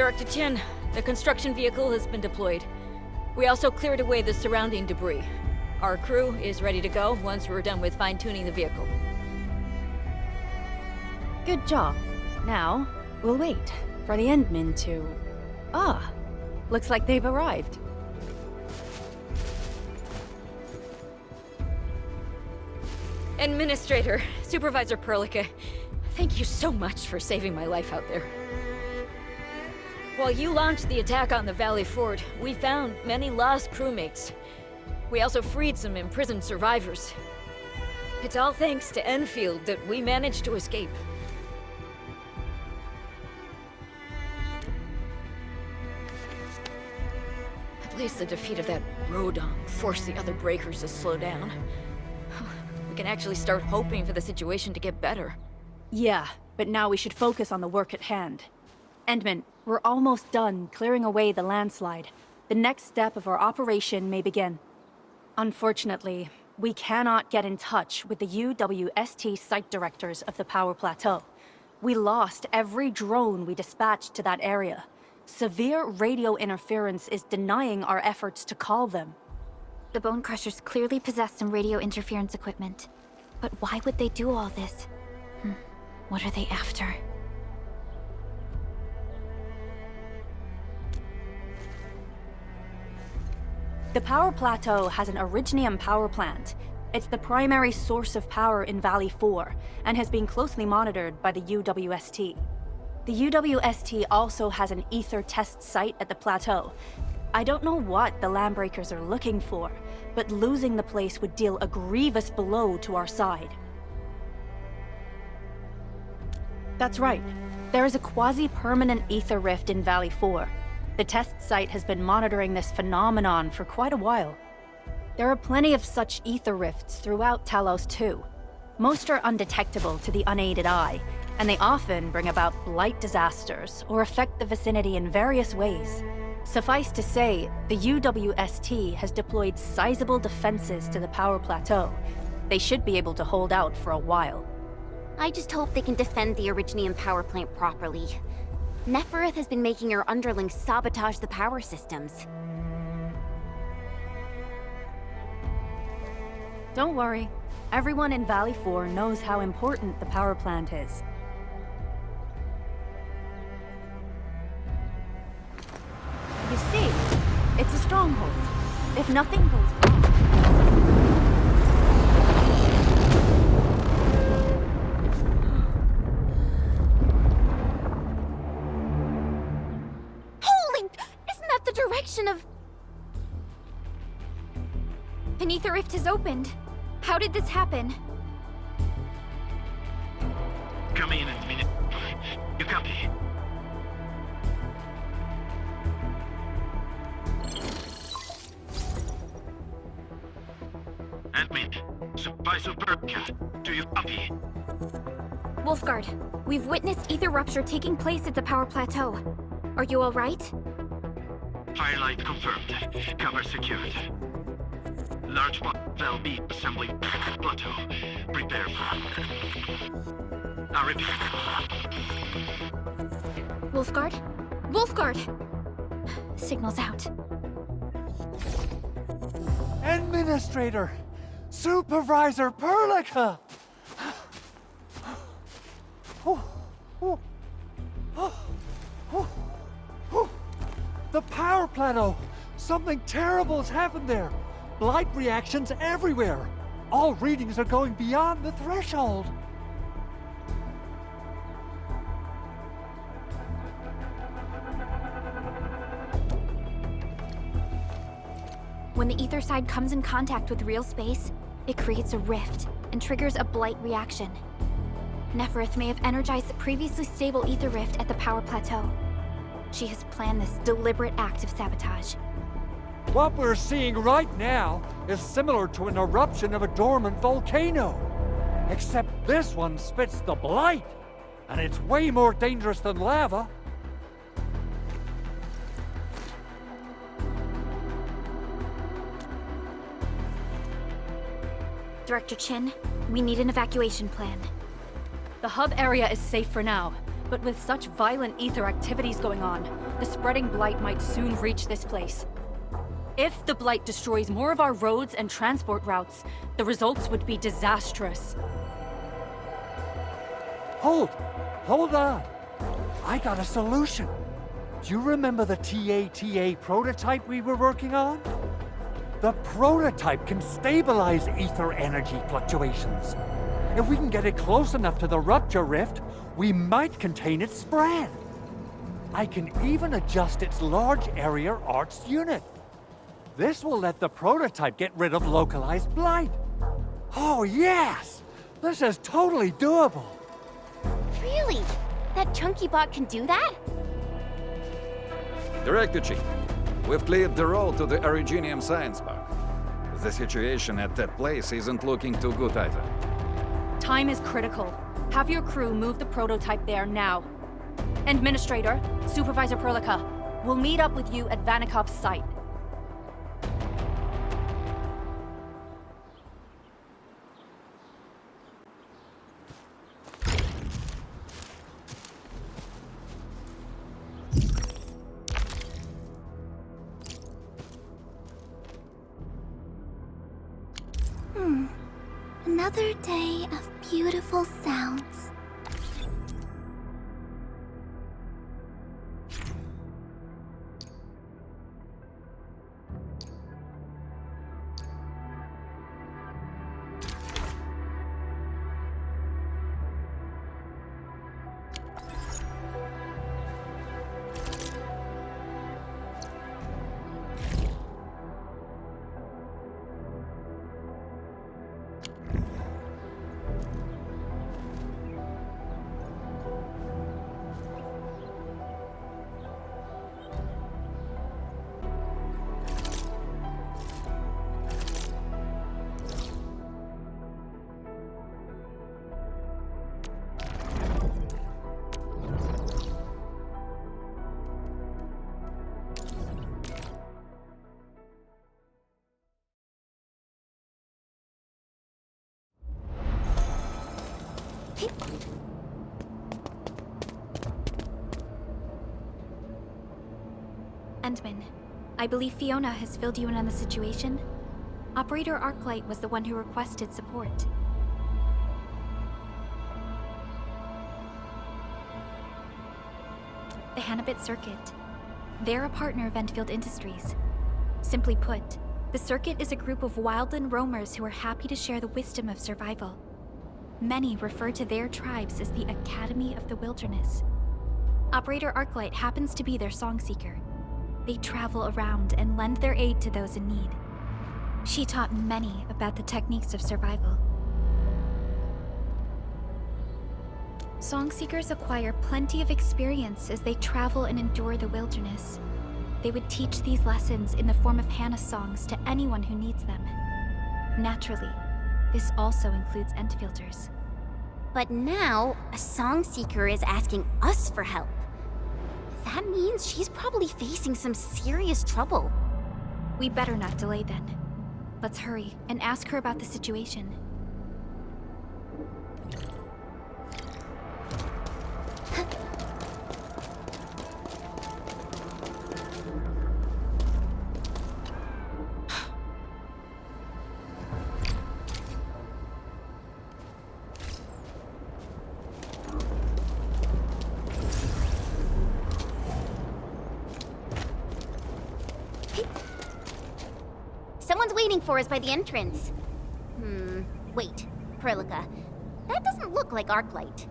Director Chen, the construction vehicle has been deployed. We also cleared away the surrounding debris. Our crew is ready to go once we're done with fine-tuning the vehicle. Good job. Now, we'll wait for the Endmen to... Ah, looks like they've arrived. Administrator, Supervisor Perlica, thank you so much for saving my life out there. While you launched the attack on the Valley Fort, we found many lost crewmates. We also freed some imprisoned survivors. It's all thanks to Endfield that we managed to escape. At least the defeat of that Rodong forced the other breakers to slow down. We can actually start hoping for the situation to get better. Yeah, but now we should focus on the work at hand. Endman, we're almost done clearing away the landslide. The next step of our operation may begin. Unfortunately, we cannot get in touch with the UWST site directors of the Power Plateau. We lost every drone we dispatched to that area. Severe radio interference is denying our efforts to call them. The Bone Crushers clearly possess some radio interference equipment. But why would they do all this? What are they after? The Power Plateau has an Originium power plant. It's the primary source of power in Valley 4, and has been closely monitored by the UWST. The UWST also has an ether test site at the plateau. I don't know what the Landbreakers are looking for, but losing the place would deal a grievous blow to our side. That's right. There is a quasi-permanent ether rift in Valley 4. The test site has been monitoring this phenomenon for quite a while. There are plenty of such ether rifts throughout Talos too. Most are undetectable to the unaided eye, and they often bring about blight disasters or affect the vicinity in various ways. Suffice to say, the UWST has deployed sizable defenses to the Power Plateau. They should be able to hold out for a while. I just hope they can defend the Originium power plant properly. Nefereth has been making her underlings sabotage the power systems. Don't worry. Everyone in Valley 4 knows how important the power plant is. You see, it's a stronghold. If nothing goes wrong... Holy! Isn't that the direction of... An ether rift has opened. How did this happen? Come in a minute. You copy? Admin, Supervisor Perlica, do you copy? Wolfguard, we've witnessed ether rupture taking place at the Power Plateau. Are you all right? Firelight confirmed. Cover secured. Large valve B assembling plateau. Prepare for... I repeat. Wolfguard? Wolfguard! Signal's out. Administrator! Supervisor Perlica! The power plateau! Something terrible has happened there! Blight reactions everywhere! All readings are going beyond the threshold! When the ether side comes in contact with real space, it creates a rift and triggers a blight reaction. Nefereth may have energized the previously stable ether rift at the Power Plateau. She has planned this deliberate act of sabotage. What we're seeing right now is similar to an eruption of a dormant volcano. Except this one spits the blight, and it's way more dangerous than lava. Director Chin, we need an evacuation plan. The hub area is safe for now, but with such violent ether activities going on, the spreading blight might soon reach this place. If the blight destroys more of our roads and transport routes, the results would be disastrous. Hold on. I got a solution. Do you remember the TATA prototype we were working on? The prototype can stabilize ether energy fluctuations. If we can get it close enough to the rupture rift, we might contain its spread. I can even adjust its large area arts unit. This will let the prototype get rid of localized blight. Oh yes! This is totally doable. Really? That chunky bot can do that? Director Chief, we've cleared the road to the Originium Science Park. The situation at that place isn't looking too good either. Time is critical. Have your crew move the prototype there now. Administrator, Supervisor Perlica, we'll meet up with you at Vanikov's site. Another day of beautiful sounds. Endman, I believe Fiona has filled you in on the situation. Operator Arknight was the one who requested support. The Hannibit Circuit. They're a partner of Endfield Industries. Simply put, the Circuit is a group of wildland roamers who are happy to share the wisdom of survival. Many refer to their tribes as the Academy of the Wilderness. Operator Arknight happens to be their song seeker. They travel around and lend their aid to those in need. She taught many about the techniques of survival. Song seekers acquire plenty of experience as they travel and endure the wilderness. They would teach these lessons in the form of Hannah songs to anyone who needs them. Naturally, this also includes Endfielders. But now, a song seeker is asking us for help. That means she's probably facing some serious trouble. We better not delay then. Let's hurry and ask her about the situation. Someone's waiting for us by the entrance. Wait, Perlica. That doesn't look like Arknight.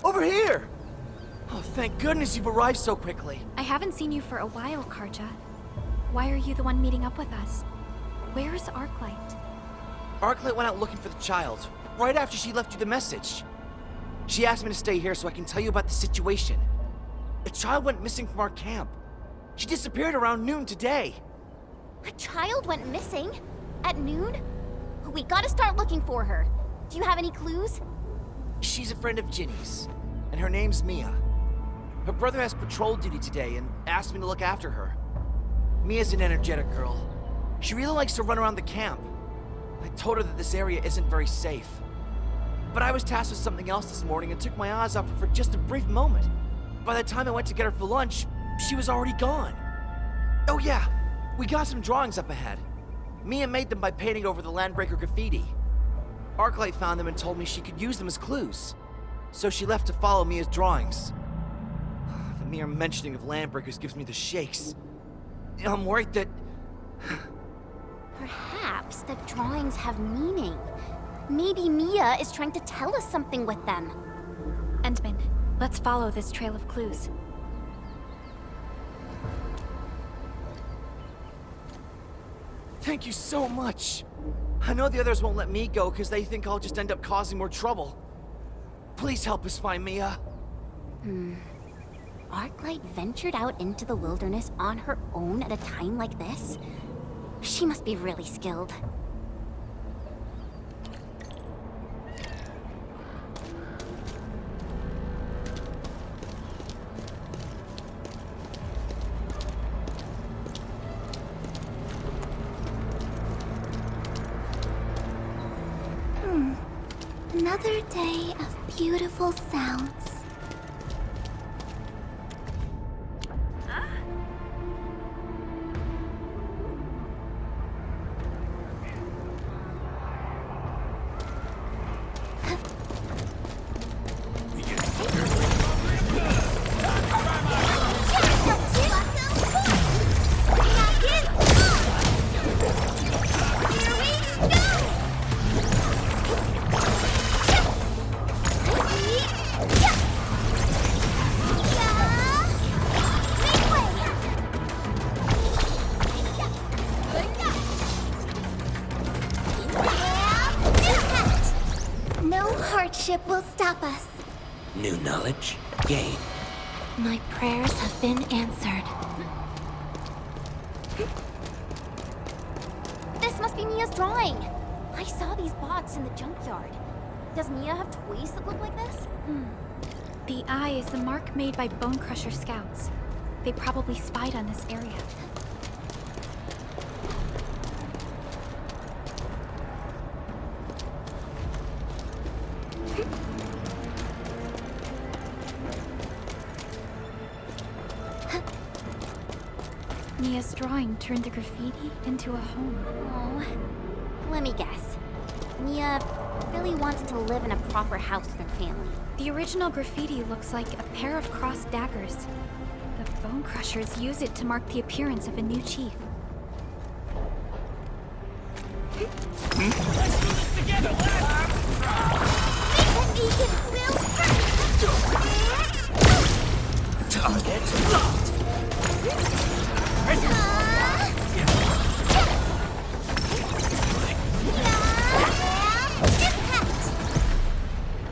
Over here! Oh, thank goodness you've arrived so quickly. I haven't seen you for a while, Karja. Why are you the one meeting up with us? Where is Arknight? Arknight went out looking for the child, right after she left you the message. She asked me to stay here so I can tell you about the situation. The child went missing from our camp. She disappeared around noon today. A child went missing? At noon? We gotta start looking for her. Do you have any clues? She's a friend of Ginny's, and her name's Mia. Her brother has patrol duty today and asked me to look after her. Mia's an energetic girl. She really likes to run around the camp. I told her that this area isn't very safe. But I was tasked with something else this morning and took my eyes off her for just a brief moment. By the time I went to get her for lunch, she was already gone. Oh yeah, we got some drawings up ahead. Mia made them by painting over the Landbreaker graffiti. Arknight found them and told me she could use them as clues. So she left to follow Mia's drawings. The mere mentioning of Landbreakers gives me the shakes. I'm worried that... Perhaps the drawings have meaning. Maybe Mia is trying to tell us something with them. Endman, let's follow this trail of clues. Thank you so much. I know the others won't let me go because they think I'll just end up causing more trouble. Please help us find Mia. Arknight ventured out into the wilderness on her own at a time like this? She must be really skilled. Another day of beautiful sounds. Will stop us. New knowledge gained. My prayers have been answered. This must be Mia's drawing. I saw these bots in the junkyard. Does Mia have toys that look like this? The eye is the mark made by Bone Crusher scouts. They probably spied on this area. Mia's drawing turned the graffiti into a home. Oh, let me guess. Mia really wants to live in a proper house with her family. The original graffiti looks like a pair of crossed daggers. The Bone Crushers use it to mark the appearance of a new chief. Let's do this together, lads! Target locked!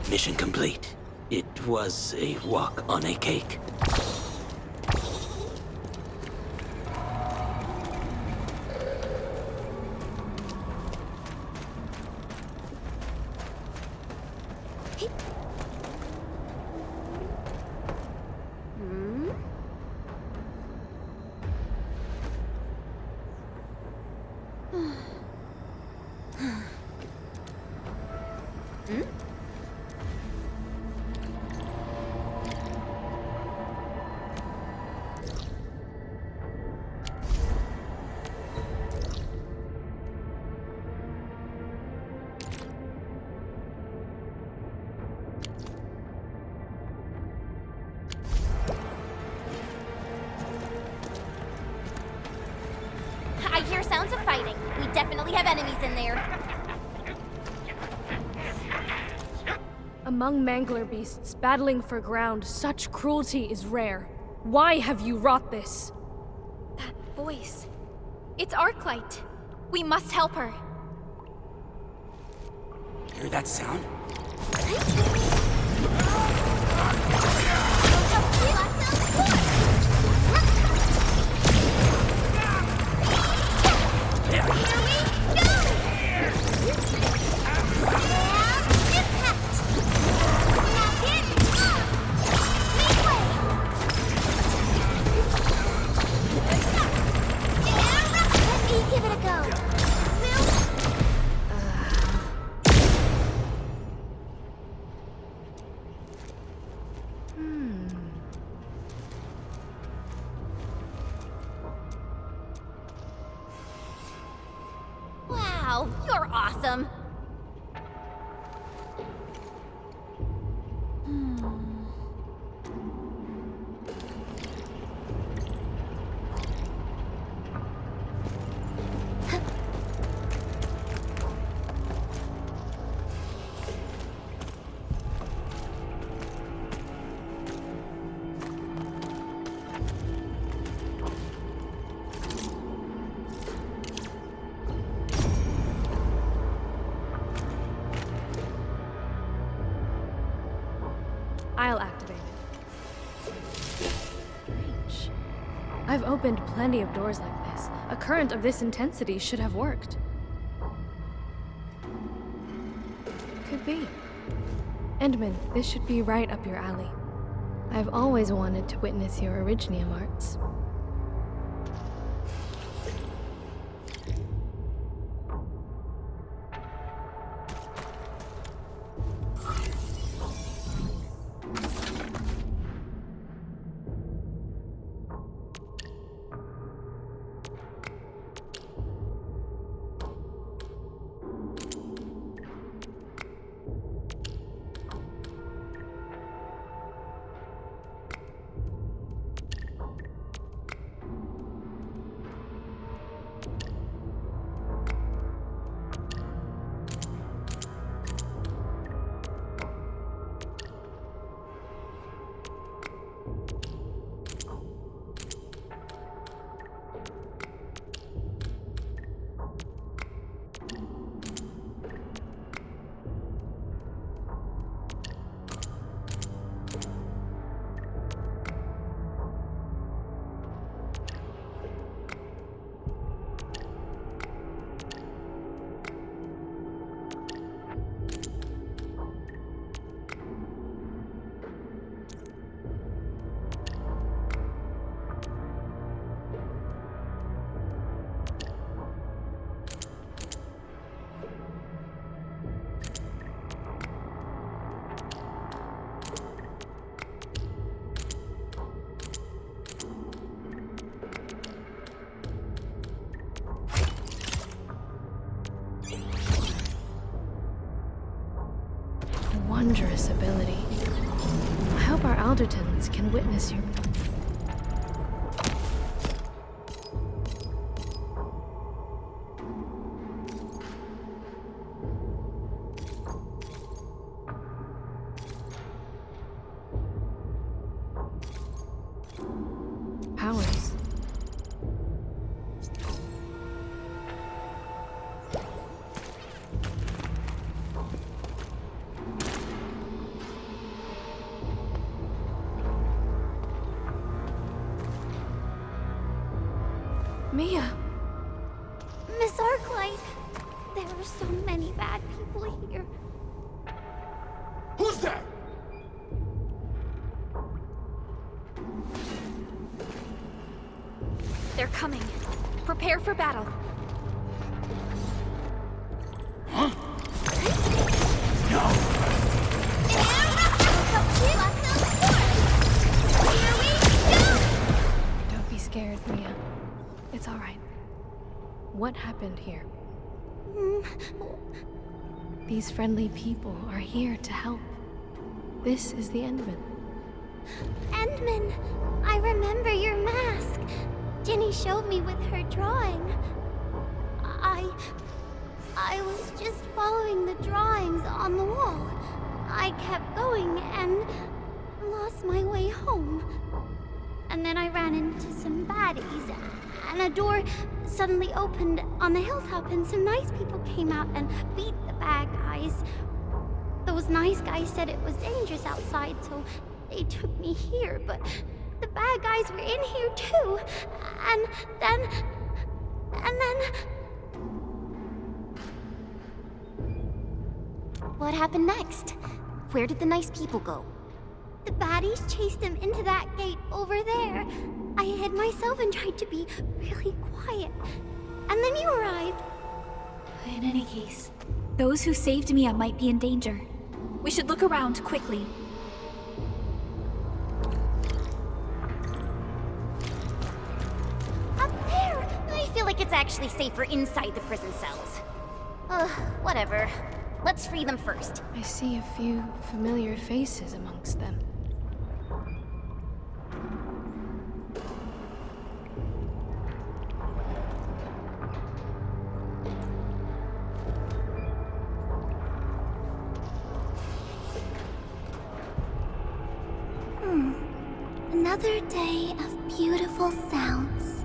Mission complete. It was a walk on a cake. I hear sounds of fighting. We definitely have enemies in there. Among mangler beasts battling for ground, such cruelty is rare. Why have you wrought this? That voice. It's Arknight. We must help her. Hear that sound? Wow, you're awesome. I'll activate it. Strange. I've opened plenty of doors like this. A current of this intensity should have worked. Could be. Endman, this should be right up your alley. I've always wanted to witness your Originium arts. Wondrous ability. I hope our Aldertons can witness your... powers. Mia! Miss Arknight, there are so many bad people here. Who's that? They're coming. Prepare for battle. Don't be scared, Mia. It's all right. What happened here? These friendly people are here to help. This is the Endman. Endman, I remember your mask. Jenny showed me with her drawing. I was just following the drawings on the wall. I kept going and lost my way home. And then I ran into some baddies, and a door suddenly opened on the hilltop, and some nice people came out and beat the bad guys. Those nice guys said it was dangerous outside, so they took me here, but the bad guys were in here too. And then... What happened next? Where did the nice people go? the baddies chased them into that gate over there. I hid myself and tried to be really quiet. And then you arrived. In any case, those who saved Mia might be in danger. We should look around quickly. Up there! I feel like it's actually safer inside the prison cells. Whatever. Let's free them first. I see a few familiar faces amongst them. Another day of beautiful sounds.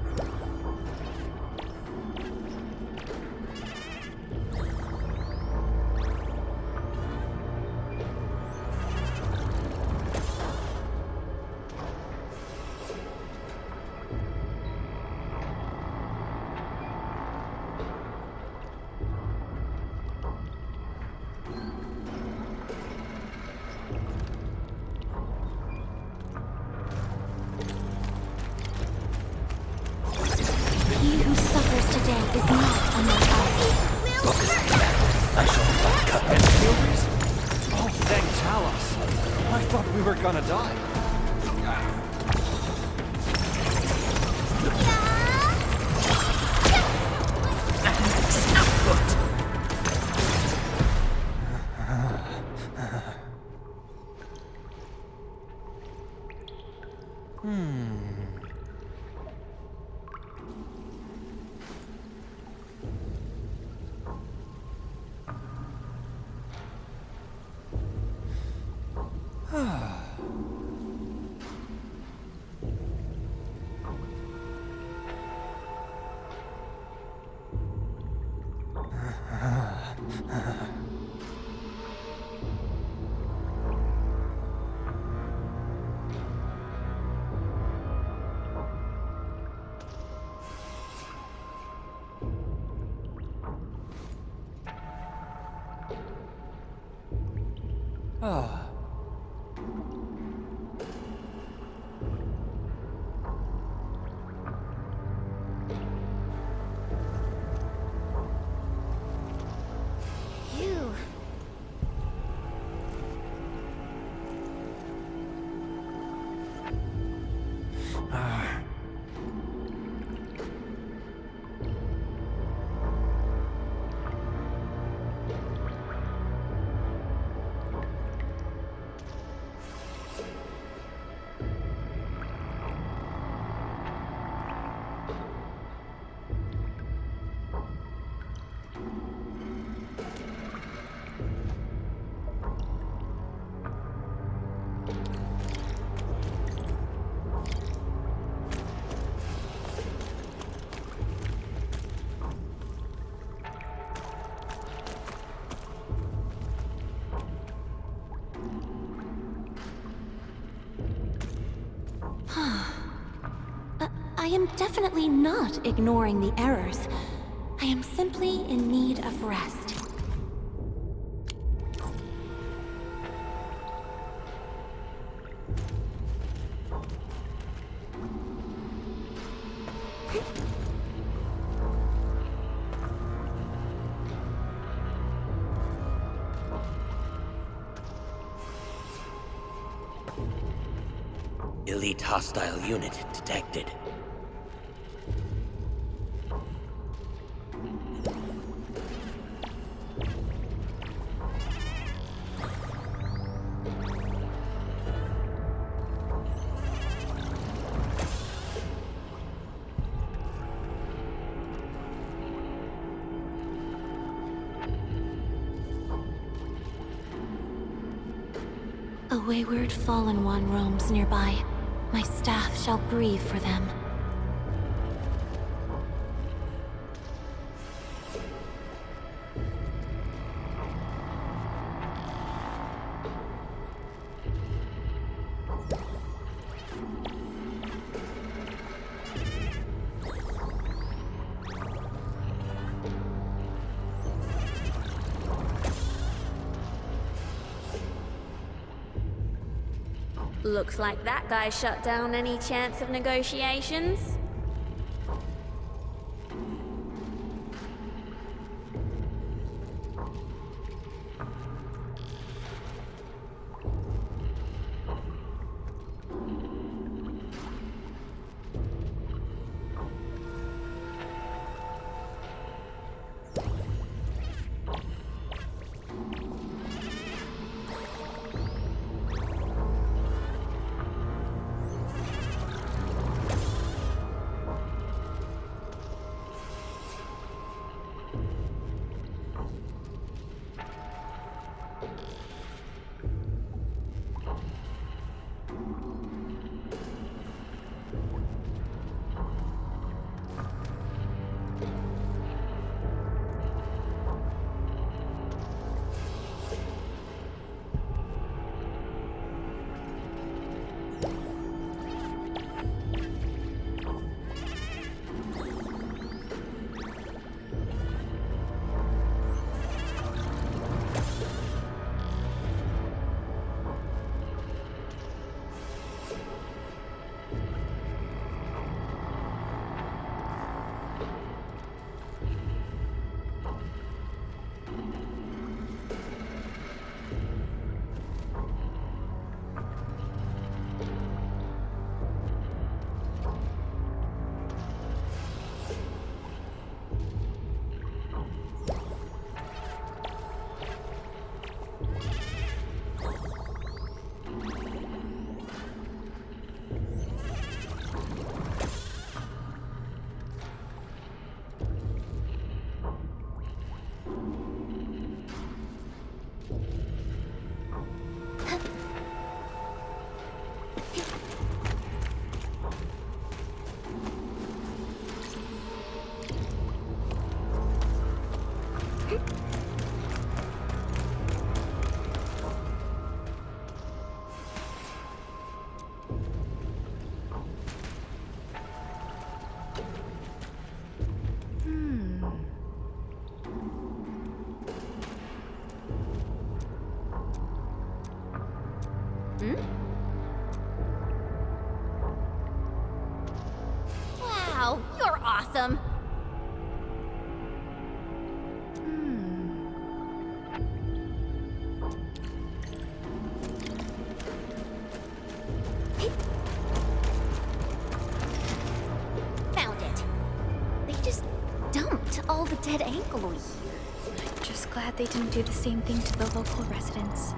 He who suffers today is not among us. I shall not cut him. Endfielders? Oh, thank Talos. I thought we were gonna die. Phew. I am definitely not ignoring the errors. I am simply in need of rest. Elite hostile unit detected. A wayward fallen one roams nearby. My staff shall grieve for them. Looks like that guy shut down any chance of negotiations. Oh, you're awesome. Found it. They just dumped all the dead alkaloid here. I'm just glad they didn't do the same thing to the local residents.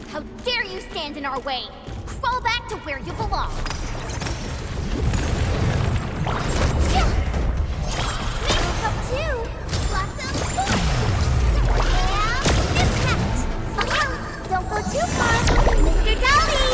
How dare you stand in our way! Crawl back to where you belong! Move up two! Blossom forth! Yeah, impact! Don't go too far, Mr. Dolly!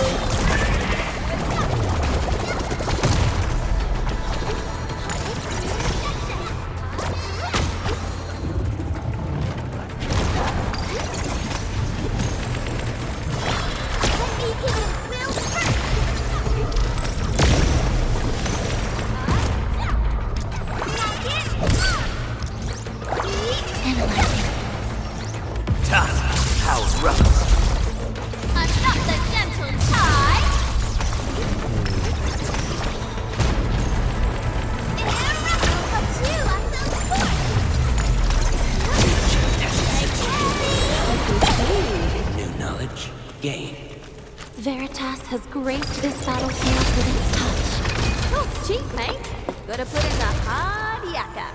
How rough. I'm not the gentle type! New knowledge gained. Veritas has graced this battlefield with its touch. Talk's cheap, mate. Gotta put in the hard yakka.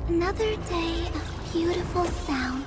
Another day of beautiful sounds.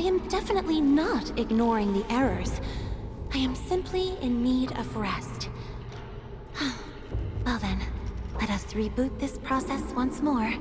am definitely not ignoring the errors. I am simply in need of rest. Well then, let us reboot this process once more.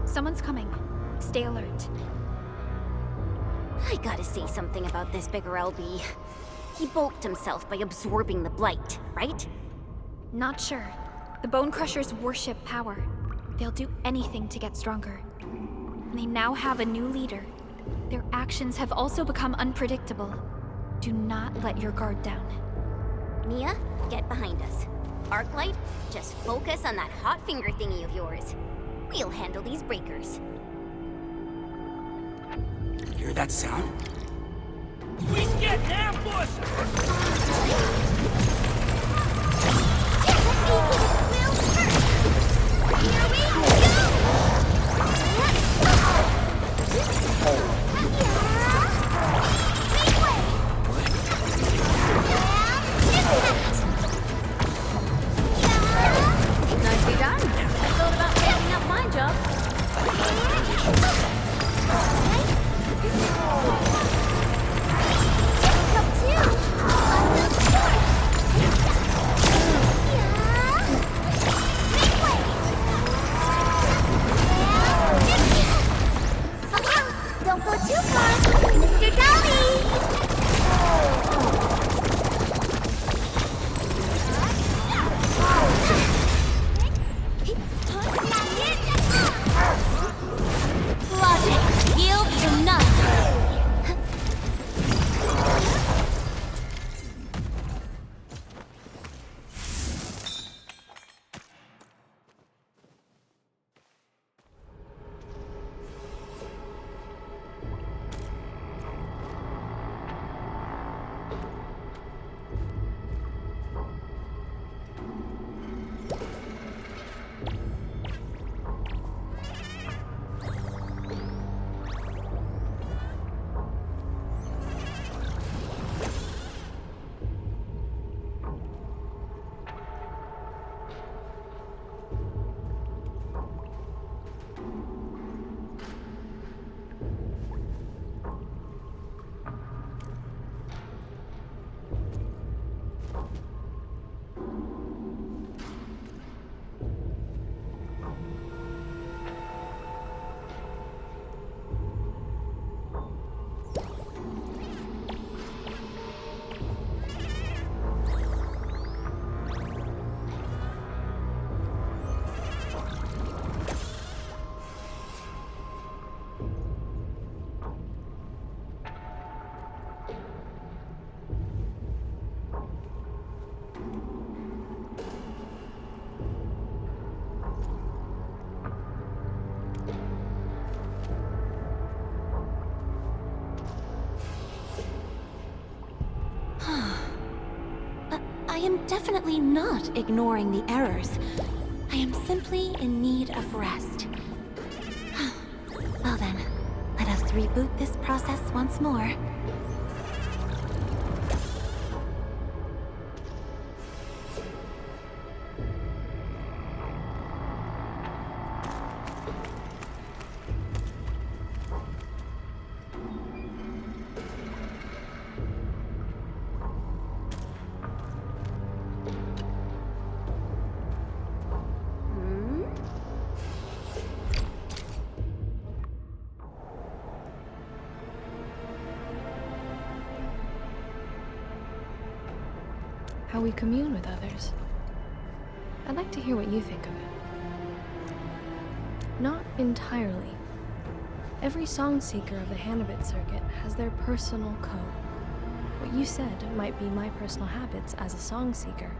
Someone's coming. Stay alert. I gotta say something about this bigger LB. He bulked himself by absorbing the blight, right? Not sure. The Bone Crushers worship power. They'll do anything to get stronger. And they now have a new leader. Their actions have also become unpredictable. Do not let your guard down. Mia, get behind us. Arklight, just focus on that hot finger thingy of yours. We'll handle these breakers. Hear that sound? We get ambush! Here we go! Nicely done. I thought about taking up my job. Don't go too far, Mr. Dolly! Logic yields to none. I am definitely not ignoring the errors. I am simply in need of rest. Well then, let us reboot this process once more. How we commune with others. I'd like to hear what you think of it. Not entirely. Every song seeker of the Hannibit circuit has their personal code. What you said might be my personal habits as a song seeker.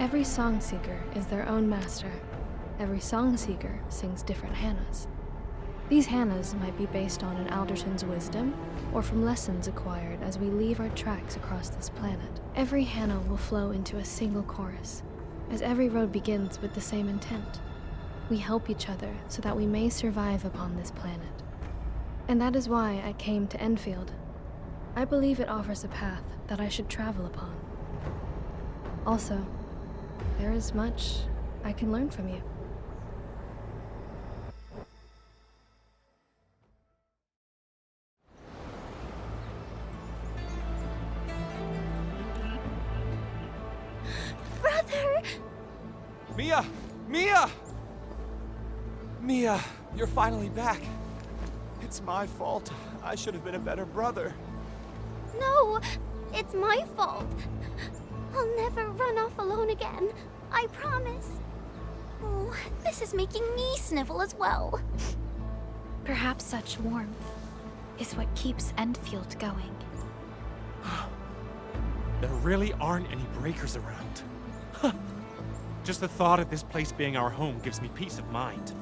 Every song seeker is their own master. Every song seeker sings different Hannahs. These Hannahs might be based on an Alderton's wisdom, or from lessons acquired as we leave our tracks across this planet. Every Hannah will flow into a single chorus, as every road begins with the same intent. We help each other so that we may survive upon this planet. And that is why I came to Endfield. I believe it offers a path that I should travel upon. Also, there is much I can learn from you. Brother! Mia! Mia! Mia, you're finally back. It's my fault. I should have been a better brother. No, it's my fault. I'll never run off alone again. I promise. Oh, this is making me snivel as well. Perhaps such warmth is what keeps Endfield going. There really aren't any breakers around. Just the thought of this place being our home gives me peace of mind.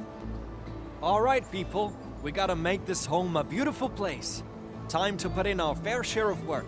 All right, people. We gotta make this home a beautiful place. Time to put in our fair share of work.